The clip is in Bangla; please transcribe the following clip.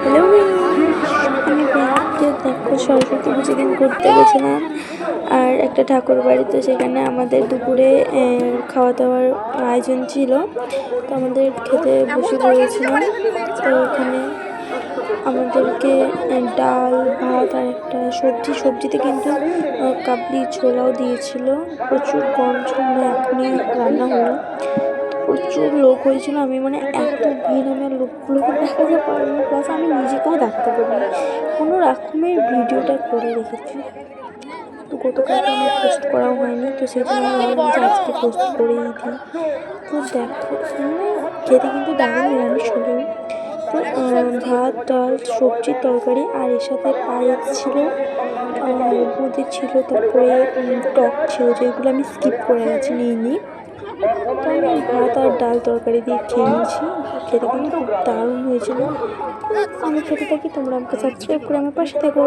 হ্যালো, আমি ব্যাগকে দেখো সরস্বতী পুজো দিন ঘুরতে গেছিলাম আর একটা ঠাকুর বাড়ি। তো সেখানে আমাদের দুপুরে খাওয়া দাওয়ার আয়োজন ছিল। তো আমাদের খেতে বসে পড়েছিলাম। তো ওখানে আমাদেরকে ডাল ভাত আর একটা সবজিতে কিন্তু কাবলি ছোলাও দিয়েছিল। প্রচুর গরম ছিল, মানে এখনই রান্না হলো। প্রচুর লোক হয়েছিল, আমি মানে এত ভিড়, আমি আর লোকগুলোকে দেখাতে পারিনি, প্লাস আমি নিজেকেও দেখতে পারিনি। কোনো রকমের ভিডিওটা করে রেখেছি। তো গতকালকে আমার পোস্ট করাও হয়নি, তো সেই জন্য আমি ভাবলাম যে আজকে পোস্ট করেই দিই। তো দেখো মানে খেতে কিন্তু দারুণ নিরামিষ হলেও। তো ভাত ডাল সবজির তরকারি আর এর সাথে পায়েস ছিল, বোঁদে ছিল, তারপরে টক ছিল, যেগুলো আমি স্কিপ করে গেছি নিইনি। তো আমি ভাত আর ডাল তরকারি দিয়ে খেয়ে নিয়েছি। খেতে কিন্তু খুব দারুণ হয়েছিল। আমি খেতে থাকি, তোমরা আমাকে সাবস্ক্রাইব করে আমার পাশে থেকো।